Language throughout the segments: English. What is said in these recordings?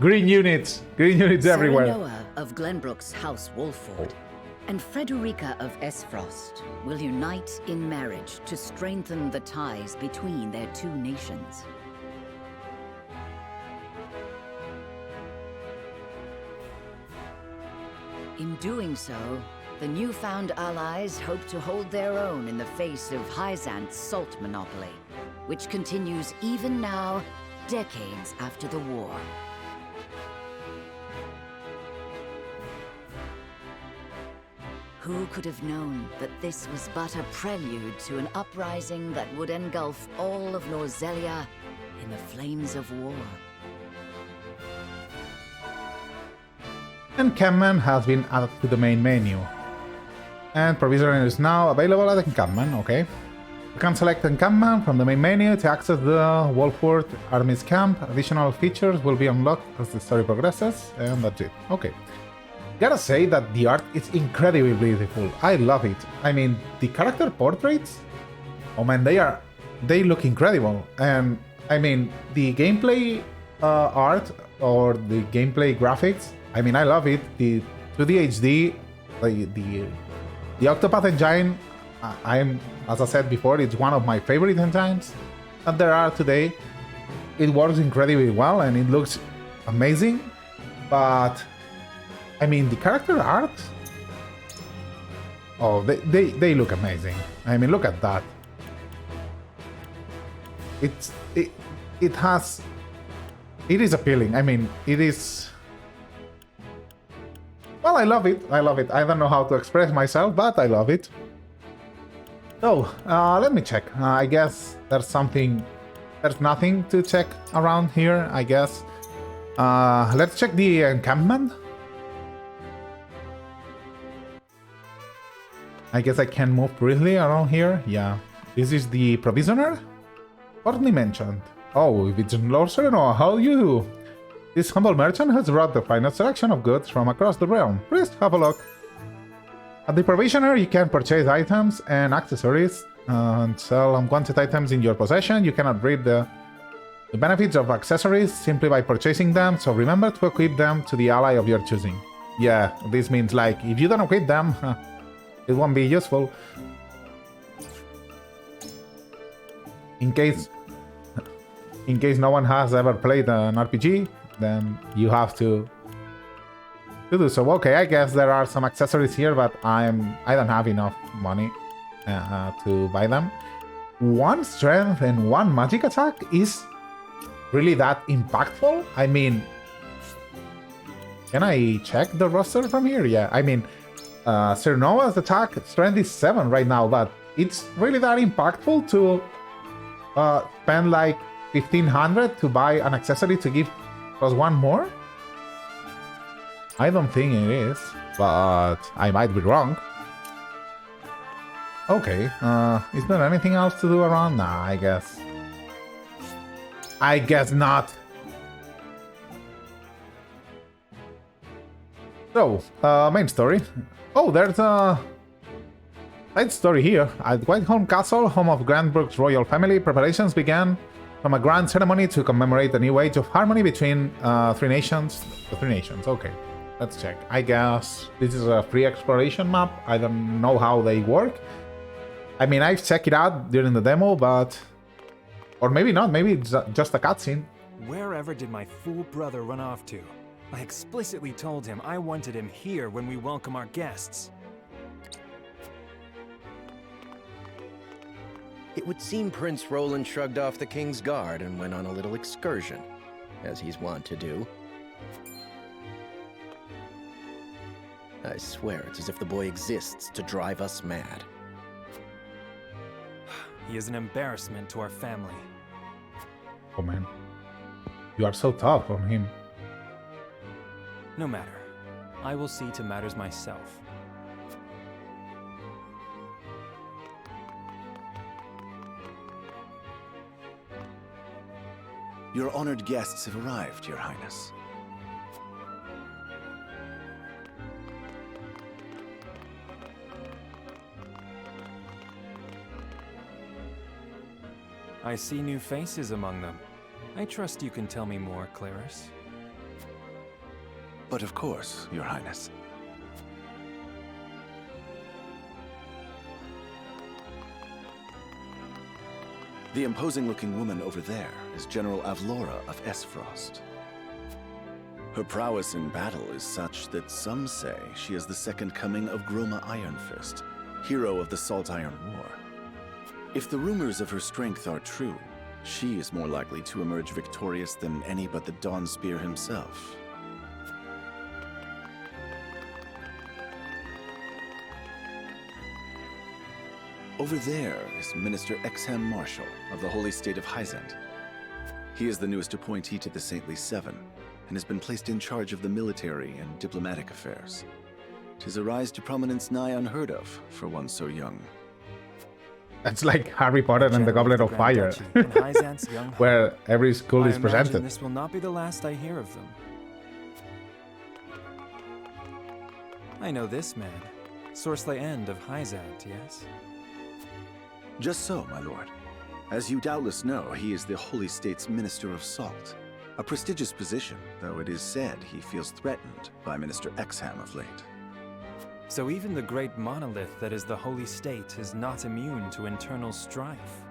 Green units everywhere. Serenoa of Glenbrook's House Wolffort and Frederica of Esfrost will unite in marriage to strengthen the ties between their two nations. In doing so, the newfound allies hope to hold their own in the face of Hyzant's salt monopoly, which continues even now, decades after the war. Who could have known that this was but a prelude to an uprising that would engulf all of Norzelia in the flames of war? Encampment has been added to the main menu. And provisioner is now available at encampment, okay. You can select encampment from the main menu to access the Wolffort Army's camp. Additional features will be unlocked as the story progresses, and that's it. Okay. Gotta say that the art is incredibly beautiful. I love it. I mean, the character portraits, oh man, they look incredible. And I mean, the gameplay art or the gameplay graphics, I mean, I love it. The 2D HD, the Octopath engine, as I said before, it's one of my favorite engines that there are today. It works incredibly well and it looks amazing, but I mean, the character art, oh, they look amazing. I mean, look at that. It is appealing. I mean, it is. Well, I love it. I love it. I don't know how to express myself, but I love it. So, let me check. I guess there's nothing to check around here, I guess. Let's check the encampment. I guess I can move briefly around here. Yeah. This is the provisioner? Hardly mentioned. Oh, if it's Lord Serenoa, how do you do? This humble merchant has brought the finest selection of goods from across the realm. Please have a look. At the provisioner, you can purchase items and accessories and sell unwanted items in your possession. You cannot reap the benefits of accessories simply by purchasing them, so remember to equip them to the ally of your choosing. Yeah, this means like, if you don't equip them, it won't be useful. In case no one has ever played an RPG, then you have to do so. Okay, I guess there are some accessories here, but I don't have enough money to buy them. 1 strength and 1 magic attack is really that impactful? I mean, can I check the roster from here? Yeah, I mean, Serenoa's attack strength is 7 right now, but it's really that impactful to spend like 1500 to buy an accessory to give +1 more? I don't think it is, but I might be wrong. Okay, is there anything else to do around? Nah, I guess not. So, main story. Oh, there's a side story here. At Whitehorn Castle, home of Glenbrook's royal family, preparations began from a grand ceremony to commemorate the new age of harmony between three nations. The three nations, okay. Let's check. I guess this is a free exploration map. I don't know how they work. I mean, I've checked it out during the demo, but... Or maybe not, maybe it's just a cutscene. Wherever did my fool brother run off to? I explicitly told him I wanted him here when we welcome our guests. It would seem Prince Roland shrugged off the King's Guard and went on a little excursion, as he's wont to do. I swear it's as if the boy exists to drive us mad. He is an embarrassment to our family. Oh man, you are so tough on him. No matter. I will see to matters myself. Your honored guests have arrived, Your Highness. I see new faces among them. I trust you can tell me more, Claris. But of course, Your Highness. The imposing-looking woman over there is General Avlora of Esfrost. Her prowess in battle is such that some say she is the second coming of Groma Ironfist, hero of the Salt Iron War. If the rumors of her strength are true, she is more likely to emerge victorious than any but the Dawnspear himself. Over there is Minister Exham Marshall of the Holy State of Hyzant. He is the newest appointee to the Saintly Seven, and has been placed in charge of the military and diplomatic affairs. 'Tis a rise to prominence nigh unheard of for one so young. It's like Harry Potter and the Goblet of Fire, where every school is presented. This will not be the last I hear of them. I know this man, Sorsley End of Hyzant, yes? Just so, my lord. As you doubtless know, he is the Holy State's Minister of Salt. A prestigious position, though it is said he feels threatened by Minister Exham of late. So even the great monolith that is the Holy State is not immune to internal strife.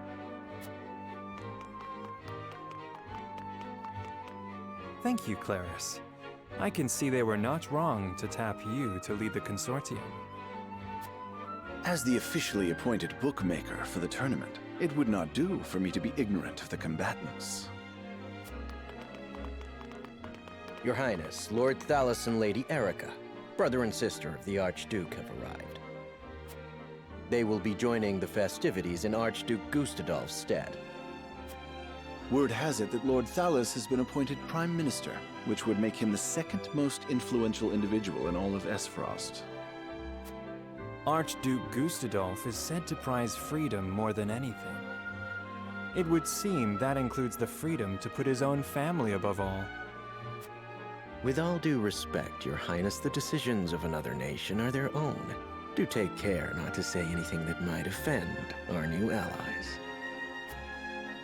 Thank you, Claris. I can see they were not wrong to tap you to lead the consortium. As the officially appointed bookmaker for the tournament, it would not do for me to be ignorant of the combatants. Your Highness, Lord Thalos and Lady Erica, brother and sister of the Archduke, have arrived. They will be joining the festivities in Archduke Gustadolf's stead. Word has it that Lord Thalos has been appointed Prime Minister, which would make him the second most influential individual in all of Esfrost. Archduke Gustadolf is said to prize freedom more than anything. It would seem that includes the freedom to put his own family above all. With all due respect, Your Highness, the decisions of another nation are their own. Do take care not to say anything that might offend our new allies.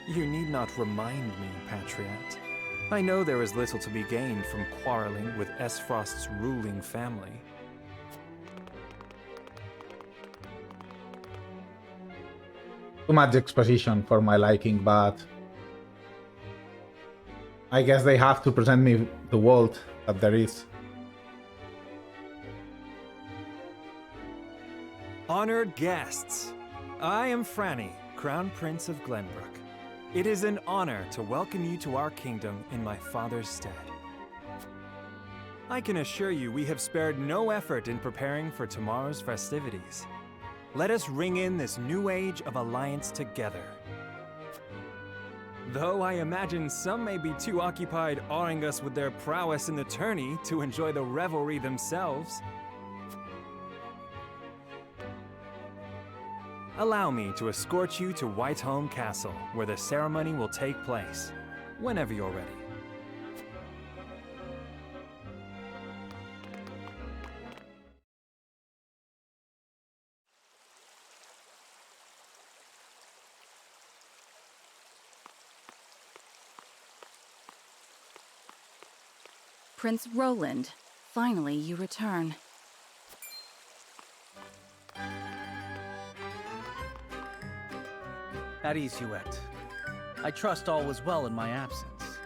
You need not remind me, Patriot. I know there is little to be gained from quarreling with Esfrost's ruling family. Too much exposition for my liking, but I guess they have to present me the world that there is. Honored guests, I am Franny, Crown Prince of Glenbrook. It is an honor to welcome you to our kingdom in my father's stead. I can assure you we have spared no effort in preparing for tomorrow's festivities. Let us ring in this new age of alliance together. Though I imagine some may be too occupied awing us with their prowess in the tourney to enjoy the revelry themselves. Allow me to escort you to Whiteholm Castle, where the ceremony will take place, whenever you're ready. Prince Roland, finally you return. At ease, Huet. I trust all was well in my absence.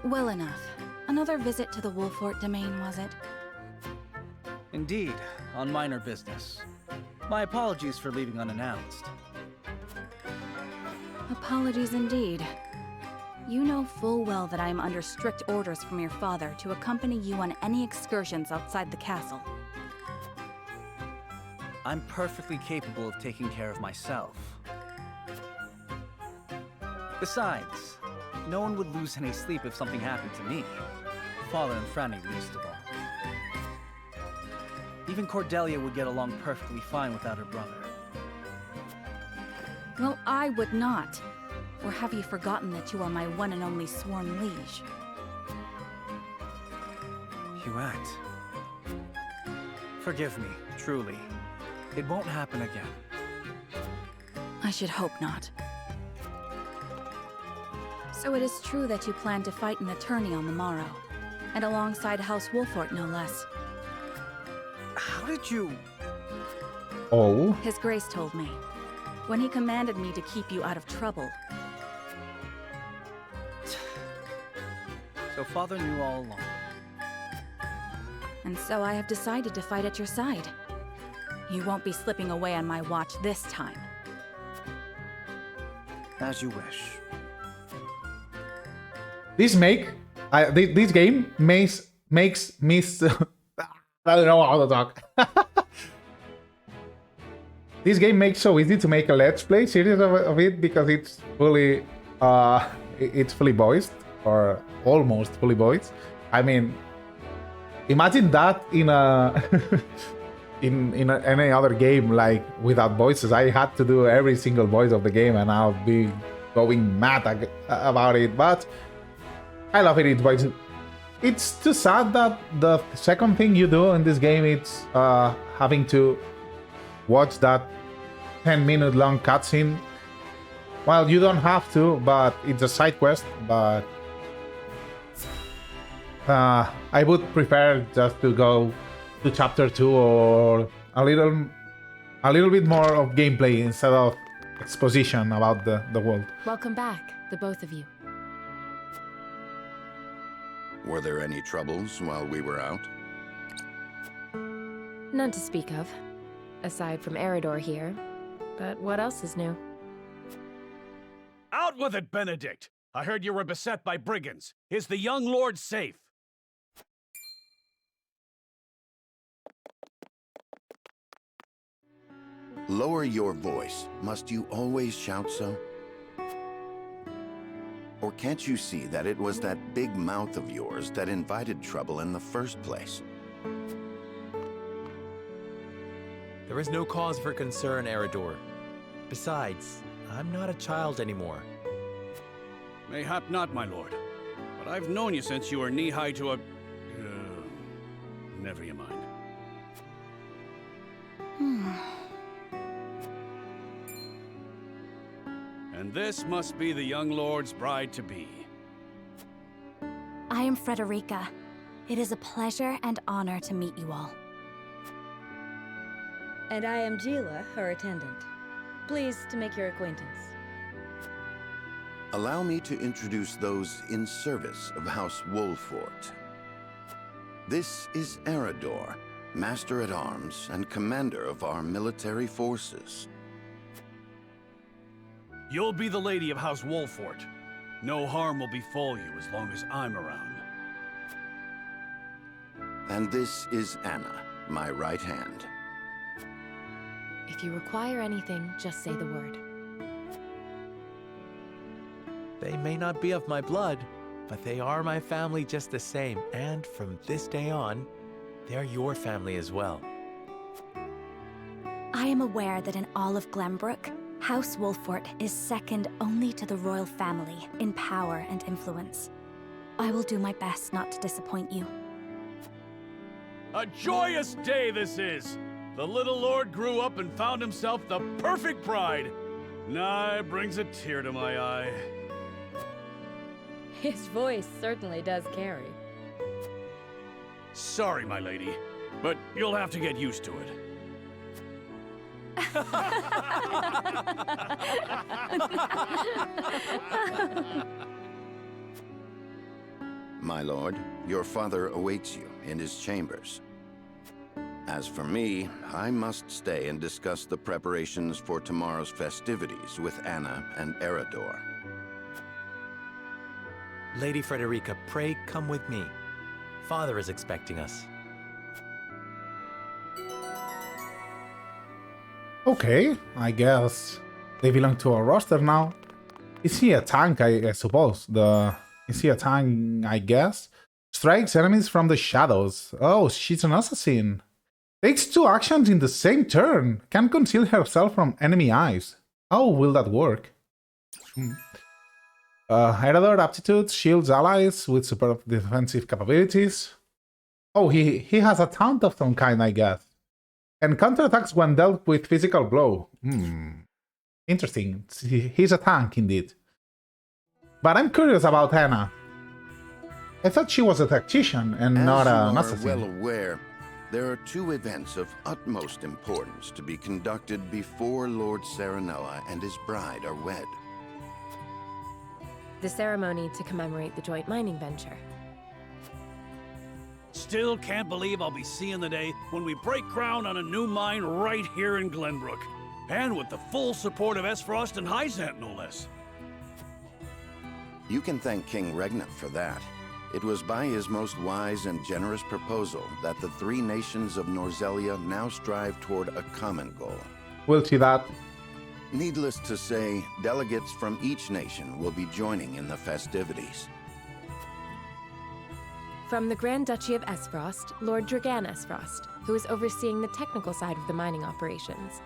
Well enough. Another visit to the Wolffort domain, was it? Indeed, on minor business. My apologies for leaving unannounced. Apologies indeed. You know full well that I am under strict orders from your father to accompany you on any excursions outside the castle. I'm perfectly capable of taking care of myself. Besides, no one would lose any sleep if something happened to me. Father and Franny least of all. Even Cordelia would get along perfectly fine without her brother. Well, I would not. Or have you forgotten that you are my one and only sworn liege? Huet. Forgive me, truly. It won't happen again. I should hope not. So it is true that you plan to fight in the tourney on the morrow, and alongside House Wolffort, no less. How did you... Oh. His Grace told me, when he commanded me to keep you out of trouble. So Father knew all along. And so I have decided to fight at your side. You won't be slipping away on my watch this time. As you wish. This game makes me I don't know how to talk. This game makes so easy to make a let's play series of it because it's fully voiced, or almost fully voiced. I mean, imagine that in a any other game, like without voices. I had to do every single voice of the game, and I'll be going mad about it. But I love it. It's too sad that the second thing you do in this game is having to watch that 10-minute long cutscene. Well, you don't have to, but it's a side quest. But I would prefer just to go to chapter 2 or a little bit more of gameplay instead of exposition about the world. Welcome back, the both of you. Were there any troubles while we were out? None to speak of, aside from Eridor here. But what else is new? Out with it, Benedict! I heard you were beset by brigands. Is the young lord safe? Lower your voice. Must you always shout so? Or can't you see that it was that big mouth of yours that invited trouble in the first place? There is no cause for concern, Eridor. Besides, I'm not a child anymore. Mayhap not, my lord. But I've known you since you were knee-high to a... never you mind. And this must be the young lord's bride-to-be. I am Frederica. It is a pleasure and honor to meet you all. And I am Gila, her attendant. Pleased to make your acquaintance. Allow me to introduce those in service of House Wolffort. This is Eridor, Master-at-Arms and Commander of our military forces. You'll be the lady of House Wolffort. No harm will befall you as long as I'm around. And this is Anna, my right hand. If you require anything, just say the word. They may not be of my blood, but they are my family just the same, and from this day on, they're your family as well. I am aware that in all of Glenbrook, House Wolffort is second only to the royal family in power and influence. I will do my best not to disappoint you. A joyous day this is! The little lord grew up and found himself the perfect bride. Nigh brings a tear to my eye. His voice certainly does carry. Sorry, my lady, but you'll have to get used to it. My lord, your father awaits you in his chambers. As for me, I must stay and discuss the preparations for tomorrow's festivities with Anna and Eridor. Lady Frederica, pray come with me. Father is expecting us. Okay, I guess they belong to our roster now. Is he a tank, I suppose? Is he a tank, I guess? Strikes enemies from the shadows. Oh, she's an assassin. Takes 2 actions in the same turn. Can conceal herself from enemy eyes. How will that work? Eridor aptitude shields allies with super defensive capabilities. Oh, he has a taunt of some kind, I guess. And counterattacks when dealt with physical blow. Interesting. He's a tank, indeed. But I'm curious about Hannah. I thought she was a tactician and not an As assassin. you are well aware, there are two events of utmost importance to be conducted before Lord Serenoa and his bride are wed. The ceremony to commemorate the joint mining venture. Still can't believe I'll be seeing the day when we break ground on a new mine right here in Glenbrook. And with the full support of Esfrost and Hyzant, no less. You can thank King Regna for that. It was by his most wise and generous proposal that the three nations of Norzelia now strive toward a common goal. We'll see that. Needless to say, delegates from each nation will be joining in the festivities. From the Grand Duchy of Esfrost, Lord Dragan Esfrost, who is overseeing the technical side of the mining operations.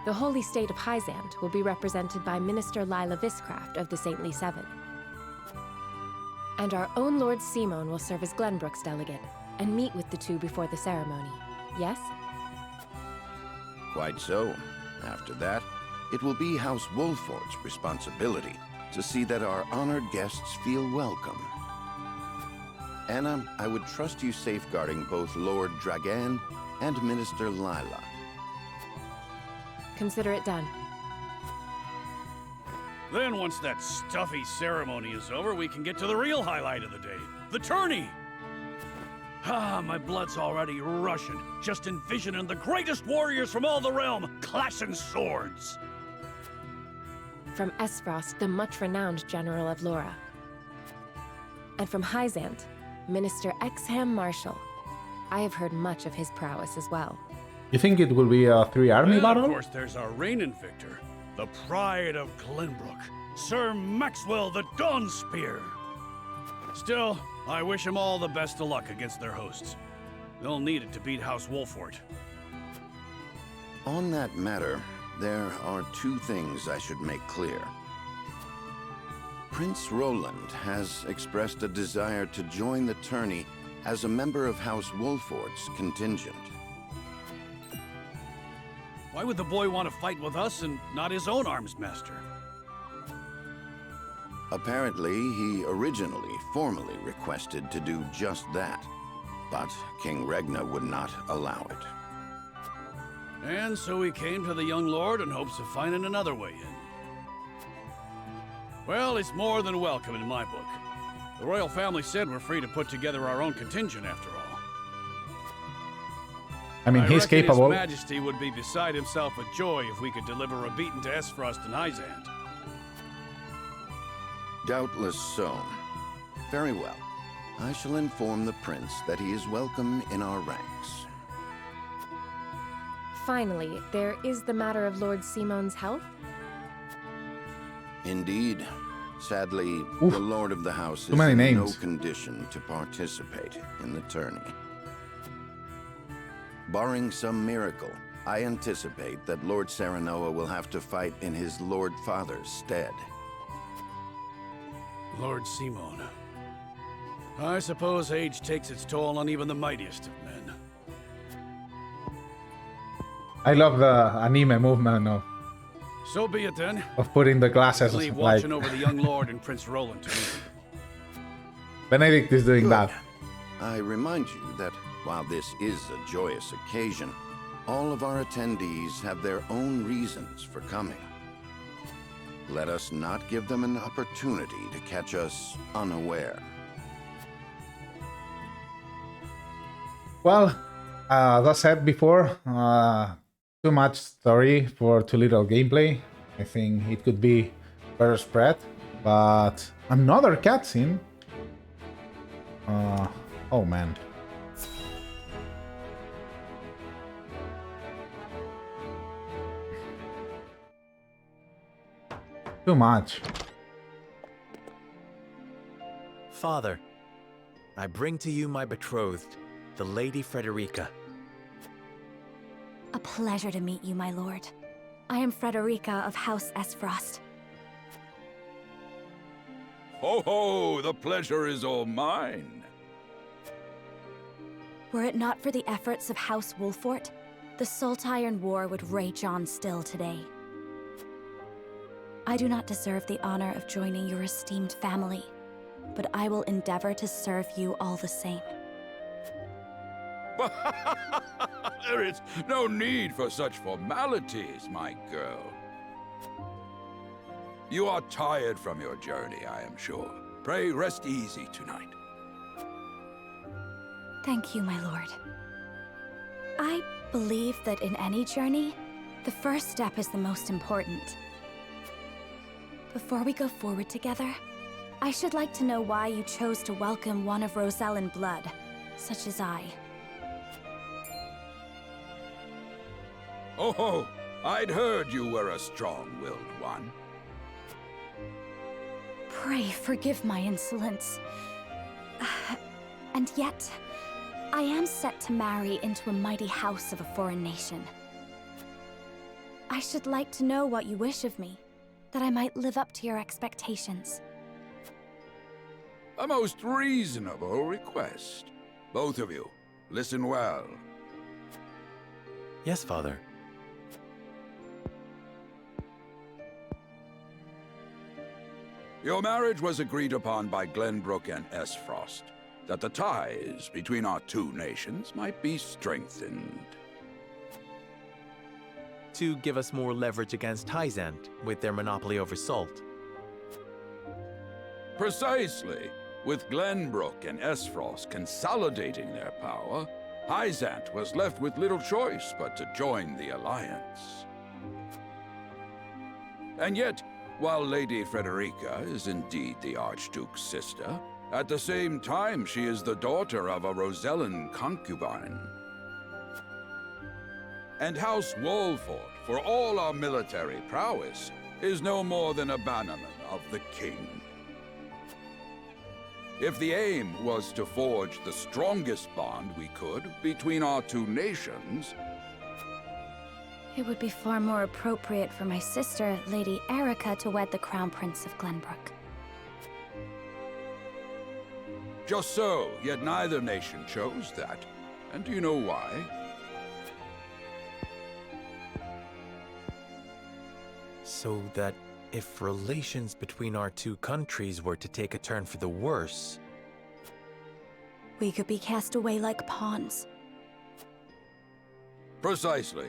The Holy State of Hyzant will be represented by Minister Lila Viscraft of the Saintly Seven. And our own Lord Simon will serve as Glenbrook's delegate and meet with the two before the ceremony. Yes? Quite so. After that, it will be House Wolffort's responsibility to see that our honored guests feel welcome. Anna, I would trust you safeguarding both Lord Dragan and Minister Lila. Consider it done. Then once that stuffy ceremony is over, we can get to the real highlight of the day. The tourney! Ah, my blood's already rushing, just envisioning the greatest warriors from all the realm clashing swords. From Esfrost, the much-renowned General of Laura. And from Hyzant, Minister Exham Marshal. I have heard much of his prowess as well. You think it will be a three-army battle? Of course, there's our reigning victor, the pride of Glenbrook, Sir Maxwell the Dawnspear. Still, I wish him all the best of luck against their hosts. They'll need it to beat House Wolffort. On that matter, there are two things I should make clear. Prince Roland has expressed a desire to join the tourney as a member of House Wolffort's contingent. Why would the boy want to fight with us and not his own arms master? Apparently, he originally formally requested to do just that, but King Regna would not allow it. And so he came to the young lord in hopes of finding another way in. Well, it's more than welcome in my book. The royal family said we're free to put together our own contingent after all. I mean, he's reckon capable. His Majesty would be beside himself with joy if we could deliver a beating to Esfrost and Hyzant. Doubtless so. Very well. I shall inform the prince that he is welcome in our ranks. Finally, there is the matter of Lord Simon's health. Indeed. Sadly, Oof. the Lord of the House Too is many in no names. condition to participate in the tourney. Barring some miracle, I anticipate that Lord Serenoa will have to fight in his Lord Father's stead. Lord Simon. I suppose age takes its toll on even the mightiest of men. I love the anime movement So be it then. of putting the glasses Leave like watching over the young lord and Prince Roland to me. Benedict is doing Good. that. I remind you that while this is a joyous occasion, all of our attendees have their own reasons for coming. Let us not give them an opportunity to catch us unaware. Well, as I said before, too much story for too little gameplay. I think it could be better spread, but another cutscene. Oh man. Too much. Father, I bring to you my betrothed, the Lady Frederica. A pleasure to meet you, my lord. I am Frederica of House Esfrost. Ho ho, the pleasure is all mine. Were it not for the efforts of House Wolffort, the Saltiron War would rage on still today. I do not deserve the honor of joining your esteemed family, but I will endeavor to serve you all the same. There is no need for such formalities, my girl. You are tired from your journey, I am sure. Pray rest easy tonight. Thank you, my lord. I believe that in any journey, the first step is the most important. Before we go forward together, I should like to know why you chose to welcome one of Rosellan blood, such as I. Oh, I'd heard you were a strong-willed one. Pray forgive my insolence. And yet, I am set to marry into a mighty house of a foreign nation. I should like to know what you wish of me, that I might live up to your expectations. A most reasonable request. Both of you, listen well. Yes, Father. Your marriage was agreed upon by Glenbrook and Esfrost, that the ties between our two nations might be strengthened. To give us more leverage against Hyzant with their monopoly over salt. Precisely. With Glenbrook and Esfrost consolidating their power, Hyzant was left with little choice but to join the alliance. And yet, while Lady Frederica is indeed the Archduke's sister, at the same time she is the daughter of a Rosellan concubine. And House Wolffort, for all our military prowess, is no more than a bannerman of the king. If the aim was to forge the strongest bond we could between our two nations, It would be far more appropriate for my sister, Lady Erica, to wed the Crown Prince of Glenbrook. just so, yet neither nation chose that. And do you know why? So that if relations between our two countries were to take a turn for the worse... We could be cast away like pawns. Precisely.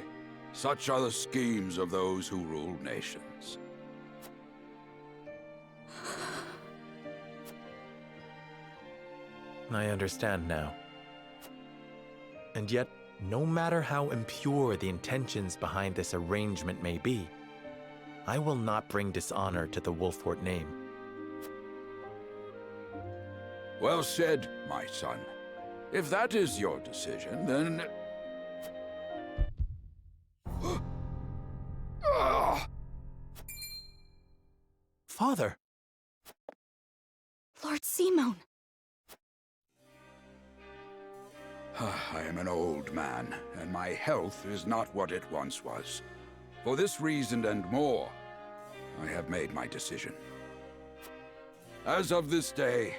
Such are the schemes of those who rule nations. I understand now. And yet, no matter how impure the intentions behind this arrangement may be, I will not bring dishonor to the Wolffort name. Well said, my son. If that is your decision, then... Father! Lord Simone! I am an old man, and my health is not what it once was. For this reason and more, I have made my decision. As of this day,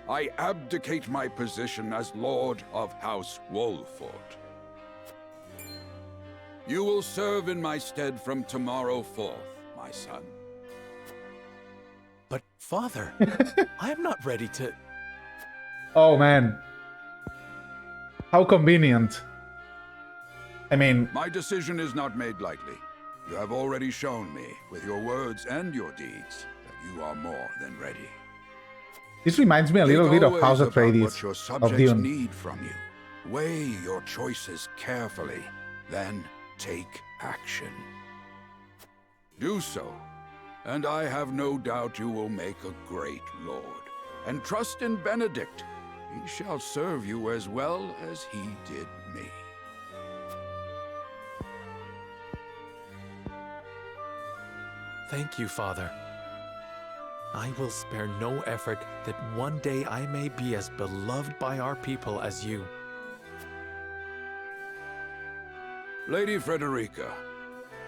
I abdicate my position as Lord of House Wolffort. You will serve in my stead from tomorrow forth, my son. But, Father, I am not ready to... Oh, man. How convenient. I mean... My decision is not made lightly. You have already shown me, with your words and your deeds, that you are more than ready. This reminds me a little bit of House Atreides what your of subjects Dune. need from you. Weigh your choices carefully, then take action. Do so, and I have no doubt you will make a great lord. And trust in Benedict. He shall serve you as well as he did me. Thank you, Father. I will spare no effort that one day I may be as beloved by our people as you. Lady Frederica,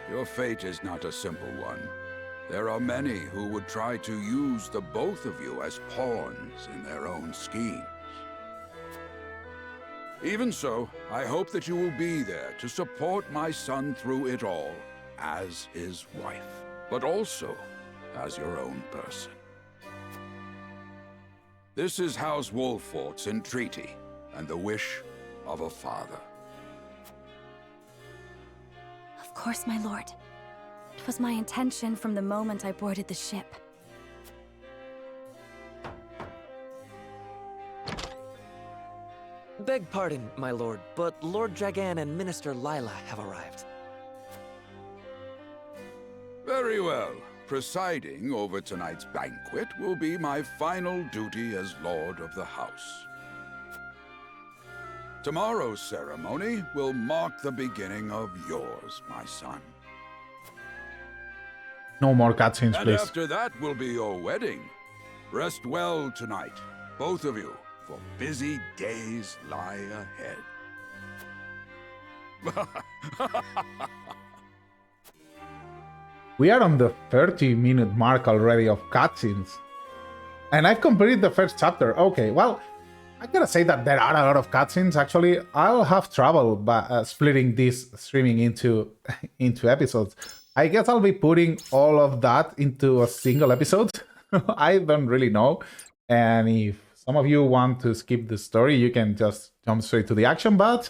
your fate is not a simple one. There are many who would try to use the both of you as pawns in their own schemes. Even so, I hope that you will be there to support my son through it all, as his wife. But also, as your own person. This is House Wolffort's entreaty and the wish of a father. Of course, my lord. It was my intention from the moment I boarded the ship. Beg pardon, my lord, but Lord Dragan and Minister Lila have arrived. Very well. Presiding over tonight's banquet will be my final duty as Lord of the House. Tomorrow's ceremony will mark the beginning of yours, my son. No more cutscenes, And please. after that will be your wedding. Rest well tonight, both of you, for busy days lie ahead. We are on the 30-minute mark already of cutscenes. And I've completed the first chapter. Okay, well, I gotta say that there are a lot of cutscenes. Actually, I'll have trouble splitting this streaming into episodes. I guess I'll be putting all of that into a single episode. I don't really know. And if some of you want to skip the story, you can just jump straight to the action, but